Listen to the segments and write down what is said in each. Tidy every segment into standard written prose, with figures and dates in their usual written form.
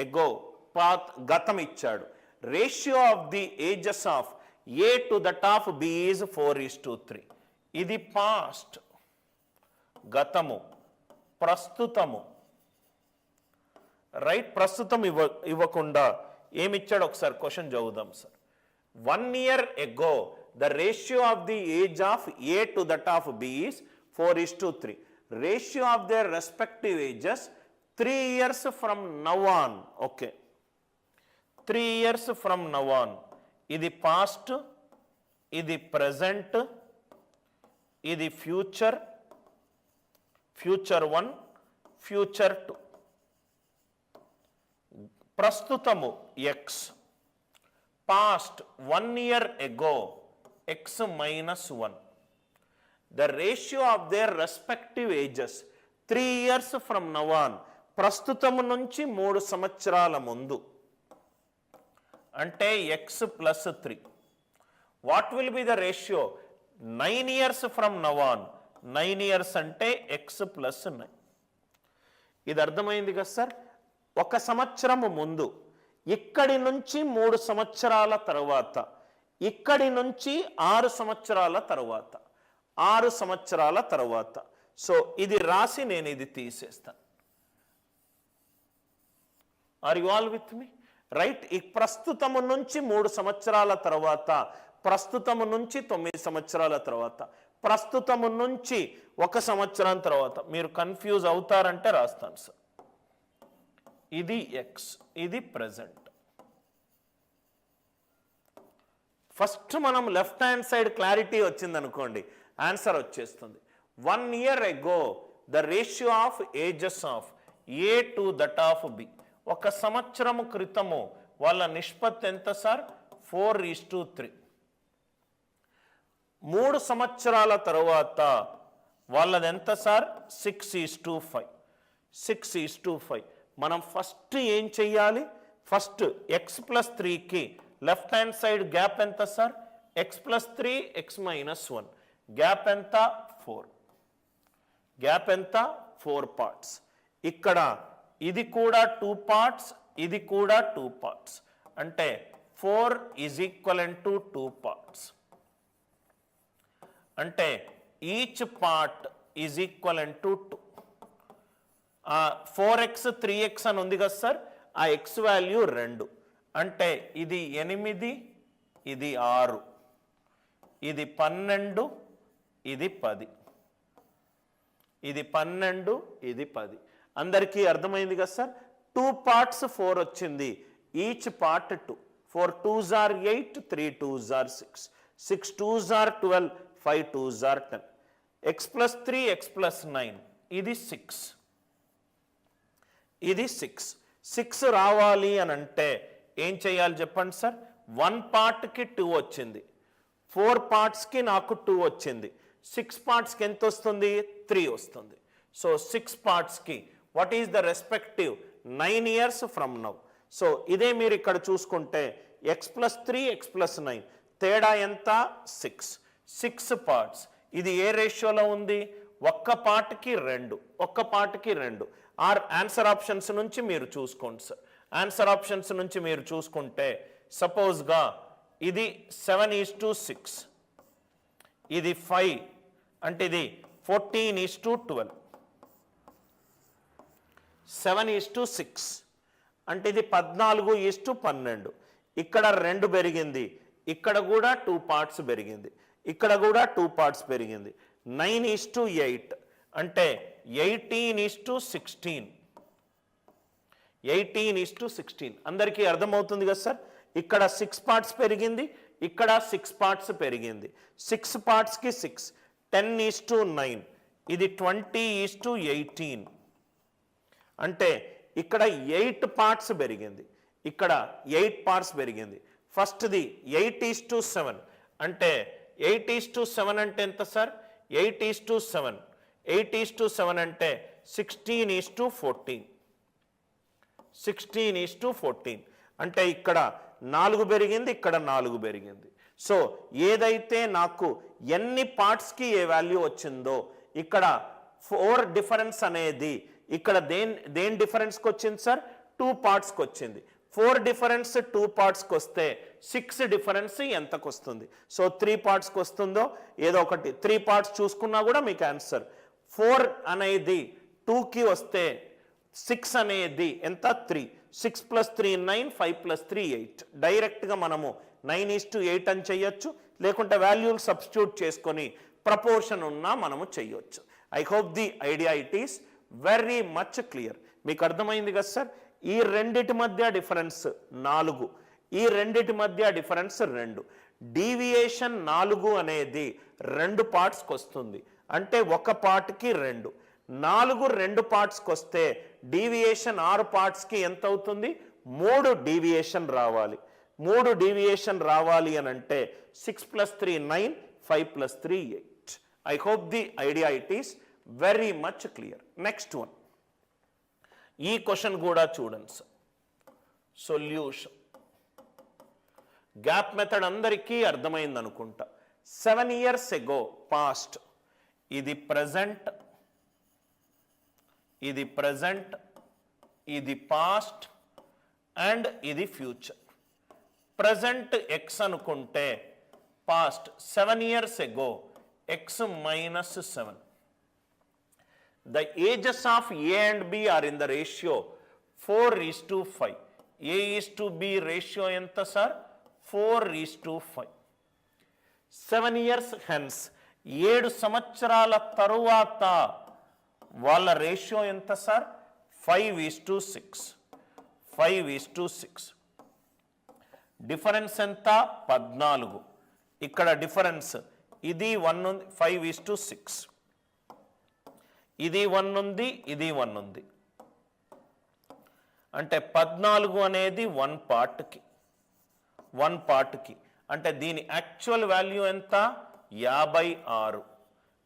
ఎగో పాత్ గతం ఇచ్చాడు. Ratio of the ages of A to that of B is 4:3. ఇది పాస్ట్ గతము, ప్రస్తుతము రైట్. ప్రస్తుతం ఇవ్వకుండా ఏమిచ్చాడు ఒకసారి క్వశ్చన్ చదువుదాం sir. 1 year ago the ratio of the age of A to that of B is 4:3. Ratio of their respective ages 3 years from now on. Okay, 3 years from now on. ఇది past, ఇది present, ఇది future, future 1, future 2. ప్రస్తుతము x, past 1 year ago x -1. The ratio of their respective ages 3 years from now on. ప్రస్తుతము నుంచి 3 సంవత్సరాల ముందు అంటే x + 3. What will be the ratio? 9 years from now on. 9 years అంటే x + 9. ఇది అర్థమైంది కదా సార్. ఒక సంవత్సరము ముందు, ఇక్కడి నుంచి 3 సంవత్సరాల తర్వాత, ఇక్కడి నుంచి 6 సంవత్సరాల తర్వాత, 6 సంవత్సరాల తర్వాత. సో ఇది రాసి నేను ఇది తీసేస్తాను. Are you all with me? Right. ఈ ప్రస్తుతము నుంచి 3 సంవత్సరాల తర్వాత, ప్రస్తుతము నుంచి 9 సంవత్సరాల తర్వాత, ప్రస్తుతము నుంచి 1 సంవత్సరం తర్వాత. మీరు కన్ఫ్యూజ్ అవుతారంటే రాస్తాను సార్. ఇది ఎక్స్, ఇది ప్రెజెంట్. ఫస్ట్ మనం లెఫ్ట్ హ్యాండ్ సైడ్ క్లారిటీ వచ్చింది అనుకోండి, ఆన్సర్ వచ్చేస్తుంది. 1 year ago the ratio of ages of A to that of B. ఒక సంవత్సరము క్రితము వాళ్ళ నిష్పత్తి ఎంత సార్? 4:3. 3 సంవత్సరాల తర్వాత వాళ్ళది ఎంత సార్? 6:5. 6:5. మనం ఫస్ట్ ఏం చెయ్యాలి? ఫస్ట్ x + 3కి లెఫ్ట్ హ్యాండ్ సైడ్ గ్యాప్ ఎంత సార్? x + 3 x -1. గ్యాప్ ఎంత? 4. గ్యాప్ ఎంత? 4 పార్ట్స్. ఇక్కడ ఇది కూడా 2 పార్ట్స్, ఇది కూడా 2 పార్ట్స్. అంటే 4 = 2 పార్ట్స్. అంటే ఈచ్ పార్ట్ = 2. 4x 3x అని ఉంది కదా సార్, ఆ x వాల్యూ 2. అంటే ఇది 8, ఇది 6, ఇది 12, ఇది 10. ఇది 12, ఇది 10. అందరికీ అర్థమైంది కదా సార్? 2 పార్ట్స్ 4 వచ్చింది, each part 2. 4 2s are 8, 3 2s are 6, 6 2s are 12, 5 2s are 10. x + 3 x + 9 ఇది 6. ఇది 6. 6 రావాలి అని అంటే ఏం చేయాలి చెప్పండి సార్? 1 పార్ట్కి 2 వచ్చింది, 4 పార్ట్స్కి నాకు 2 వచ్చింది, 6 పార్ట్స్కి ఎంత వస్తుంది? 3 వస్తుంది. సో 6 పార్ట్స్కి what is the respective 9 years from now. So ఇదే మీరు ఇక్కడ చూసుకుంటే x + 3 x + 9 తేడా ఎంత? 6. 6 పార్ట్స్. ఇది ఏ రేషియోలో ఉంది? ఒక్క పార్ట్కి 2, ఒక్క పార్ట్కి 2. ఆన్సర్ ఆప్షన్స్ నుంచి మీరు చూసుకోండి సార్. ఆన్సర్ ఆప్షన్స్ నుంచి మీరు చూసుకుంటే సపోజ్గా ఇది 7:6, ఇది 5, అంటే ఇది 14:12. 7:6 అంటే ఇది 14:12. ఇక్కడ 2 పెరిగింది, ఇక్కడ కూడా 2 పార్ట్స్ పెరిగింది, ఇక్కడ కూడా 2 పార్ట్స్ పెరిగింది. 9:8 అంటే 18:16. 18:16. అందరికీ అర్థమవుతుంది కదా సార్? ఇక్కడ 6 పార్ట్స్ పెరిగింది, ఇక్కడ 6 పార్ట్స్ పెరిగింది. 6 పార్ట్స్కి 6, 10:9. ఇది 20:18. అంటే ఇక్కడ 8 పార్ట్స్ పెరిగింది, ఇక్కడ 8 పార్ట్స్ పెరిగింది. ఫస్ట్ది 8:7. అంటే 8:7 అంటే ఎంత సార్? 8:7. 8:7 అంటే 16:14. 16:14 అంటే ఇక్కడ 4 పెరిగింది, ఇక్కడ 4 పెరిగింది. సో ఏదైతే నాకు ఎన్ని పార్ట్స్కి ఏ వాల్యూ వచ్చిందో ఇక్కడ 4 డిఫరెన్స్ అనేది ఇక్కడ దేని డిఫరెన్స్కి వచ్చింది సార్? 2 పార్ట్స్కి వచ్చింది. 4 డిఫరెన్స్ 2 పార్ట్స్కి వస్తే 6 డిఫరెన్స్ ఎంతకు వస్తుంది? సో 3 పార్ట్స్కి వస్తుందో ఏదో ఒకటి 3 పార్ట్స్ చూసుకున్నా కూడా మీకు ఆన్సర్. 4 అనేది 2కి వస్తే 6 అనేది ఎంత? 3. 6 + 3 9, 5 + 3 8. డైరెక్ట్గా మనము 9:8 అని చెయ్యొచ్చు, లేకుంటే వాల్యూలు సబ్స్టిట్యూట్ చేసుకొని ప్రపోర్షన్ ఉన్నా మనము చెయ్యొచ్చు. I hope the idea it is very much clear. మీకు అర్థమైంది కదా సార్? ఈ రెండిటి మధ్య డిఫరెన్స్ 4, ఈ రెండిటి మధ్య డిఫరెన్స్ 2. డీవియేషన్ 4 అనేది 2 పార్ట్స్కి వస్తుంది, అంటే ఒక పార్ట్కి 2. 4 2 పార్ట్స్కి వస్తే డీవియేషన్ 6 పార్ట్స్కి ఎంత అవుతుంది? 3 డీవియేషన్ రావాలి. 3 డీవియేషన్ రావాలి అని అంటే 6 + 3 9, 5 + 3 8. I hope the idea it is very much clear. Next one, ఈ క్వశ్చన్ కూడా చూడండి సార్. సొల్యూషన్ గ్యాప్ మెథడ్ అందరికీ అర్థమైంది అనుకుంటా. 7 years ago పాస్ట్, ఇది ప్రజెంట్, ఇది ప్రజెంట్, ఇది పాస్ట్ అండ్ ఇది ఫ్యూచర్. ప్రజెంట్ ఎక్స్ అనుకుంటే past 7 years ago x - 7. The ages of A and B are in the ratio 4:5. A is to B ratio ఎంత sir? 4:5. 7 years hence, 7 సంవత్సరాల తరువాత వాళ్ళ ratio ఎంత సార్? 5:6. 5:6. డిఫరెన్స్ ఎంత? 14. ఇక్కడ డిఫరెన్స్ ఇది 1 ఉంది, 5:6. ఇది 1 ఉంది, ఇది 1 ఉంది, అంటే 14 అనేది 1 పార్ట్కి. అంటే దీని యాక్చువల్ వాల్యూ ఎంత? 56.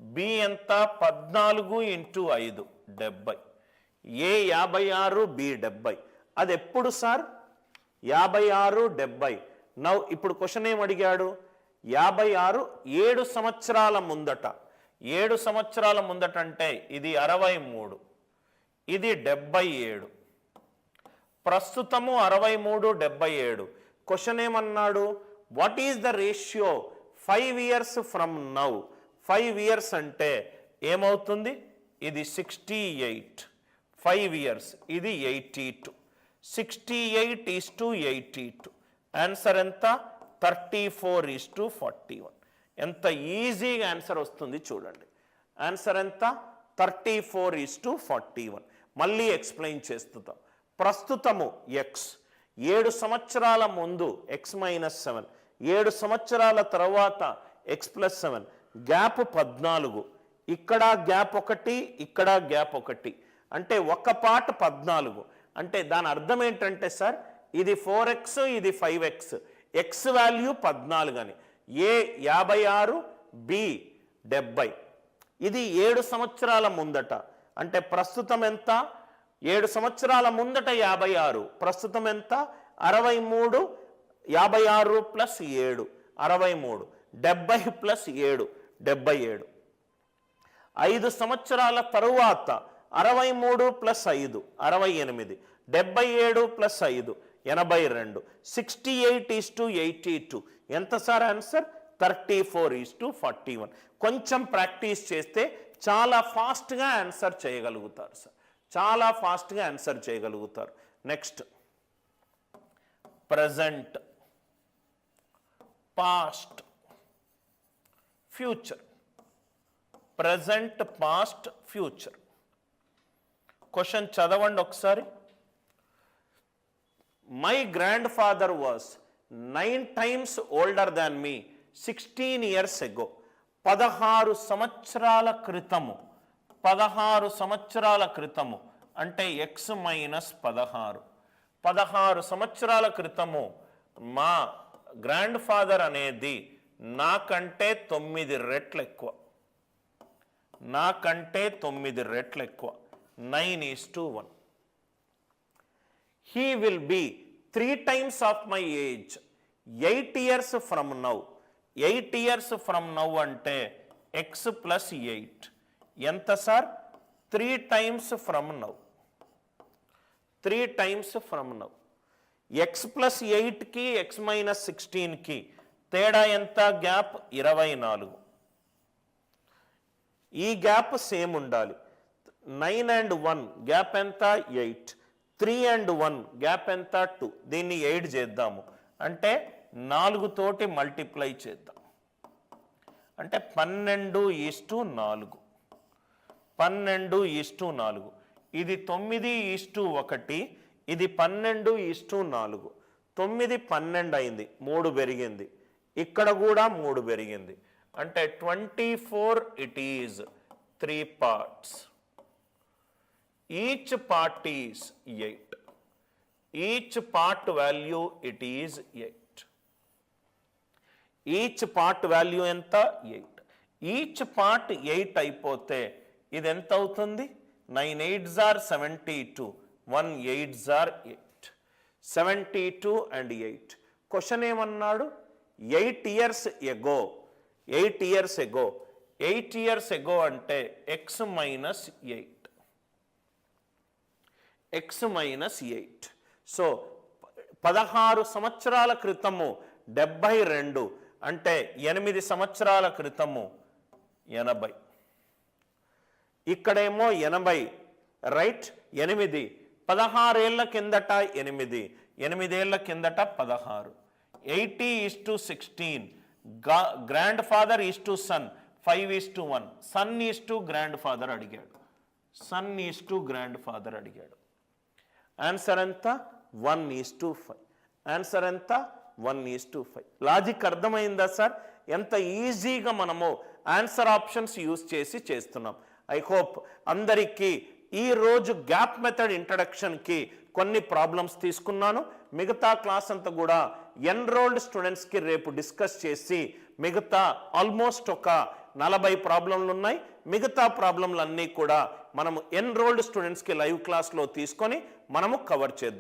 బి ఎంత? 14 × 5 70. ఏ 56, బి 70. అది ఎప్పుడు సార్? 56 70. నౌ ఇప్పుడు క్వశ్చన్ ఏం అడిగాడు? 56 7 సంవత్సరాల ముందట. 7 సంవత్సరాల ముందట అంటే ఇది 63, ఇది 77. ప్రస్తుతము 63 77. క్వశ్చన్ ఏమన్నాడు? What is the ratio 5 years from now? 5 years అంటే ఏమవుతుంది? ఇది 68. 5 years ఇది 82. 68:82. ఆన్సర్ ఎంత? 34:41. ఎంత ఈజీగా ఆన్సర్ వస్తుంది చూడండి. ఆన్సర్ ఎంత? 34:41. మళ్ళీ ఎక్స్ప్లెయిన్ చేస్తున్నాం. ప్రస్తుతము ఎక్స్, 7 సంవత్సరాల ముందు x - 7, 7 సంవత్సరాల తర్వాత x + 7, గ్యాప్ 14. ఇక్కడ గ్యాప్ 1, ఇక్కడ గ్యాప్ 1, అంటే ఒక పార్ట్ 14. అంటే దాని అర్థం ఏంటంటే సార్, ఇది 4x, ఇది 5x, ఎక్స్ వాల్యూ 14 అని. ఏ 56, బి 70. ఇది 7 సంవత్సరాల ముందట, అంటే ప్రస్తుతం ఎంత? 7 సంవత్సరాల ముందట 56, ప్రస్తుతం ఎంత? 63. 56 + 7 63. 70 + 7 77. 5 సంవత్సరాల తరువాత 63 + 5 68. 77 + 5 82. 68:82. ఎంత సార్ ఆన్సర్? 34:41. కొంచెం ప్రాక్టీస్ చేస్తే చాలా ఫాస్ట్గా ఆన్సర్ చేయగలుగుతారు సార్, చాలా ఫాస్ట్గా ఆన్సర్ చేయగలుగుతారు. Next, present, past, future. Present, past, future. Question చదవండి ఒకసారి. My grand father was 9 times older than me 16 years ago. 16 సంవత్సరాల క్రితము. 16 సంవత్సరాల క్రితము అంటే x - 16. 16 సంవత్సరాల క్రితము మా గ్రాండ్ ఫాదర్ అనేది నాకంటే 9 రెట్లు ఎక్కువ. నాకంటే 9 రెట్లు ఎక్కువ. 9:1. He will be 3 times of my age 8 years from now. 8 years from now అంటే x + 8. ఎంత sir? 3 times from now. 3 times from now. x plus 8కి x minus 16కి తేడా ఎంత? గ్యాప్ 24. ఈ గ్యాప్ సేమ్ ఉండాలి. 9 and 1 గ్యాప్ ఎంత? 8. 3 and 1 గ్యాప్ ఎంత? 2. దీన్ని 8 చేద్దాము అంటే 4 తోటి మల్టిప్లై చేద్దాం అంటే 12:4. 12:4. ఇది 9:1, ఇది 12:4. 9 12 అయింది, 3 పెరిగింది. ఇక్కడ కూడా 3 పెరిగింది అంటే 24 it is 3 parts. Each part is 8. Each part value it is 8. Each part value ఎంత? 8. Each part 8 అయిపోతే ఇది ఎంత అవుతుంది? 9 8s are 72, 1 8s are 8. 72 and 8. Question ఏమన్నాడు? 8 years ago. 8 years ago. 8 years ago అంటే x minus 8. x minus 8. So 16 సంవత్సరాల క్రితము 72 అంటే 8 సంవత్సరాల క్రితము 80. ఇక్కడేమో 80 రైట్. 8 16 ఏళ్ల కిందట 8, 8 ఏళ్ల కిందట 16. 80:16. Grandfather is to son 5:1. Son is to grandfather అడిగాడు. Son is to grandfather అడిగాడు. ఆన్సర్ ఎంత? 1:5. ఆన్సర్ ఎంత? 1:5. లాజిక్ అర్థమైందా సార్? ఎంత ఈజీగా మనము ఆన్సర్ ఆప్షన్స్ యూజ్ చేసి చేస్తున్నాం. ఐ హోప్ అందరికీ ఈరోజు గ్యాప్ మెథడ్ ఇంట్రడక్షన్కి కొన్ని ప్రాబ్లమ్స్ తీసుకున్నాను. మిగతా క్లాస్ అంతా కూడా ఎన్రోల్డ్ స్టూడెంట్స్కి రేపు డిస్కస్ చేసి మిగతా ఆల్మోస్ట్ ఒక 40 ప్రాబ్లంలు ఉన్నాయి. మిగతా ప్రాబ్లంలన్నీ కూడా మనము ఎన్రోల్డ్ స్టూడెంట్స్కి లైవ్ క్లాస్లో తీసుకొని మనము కవర్ చేద్దాం.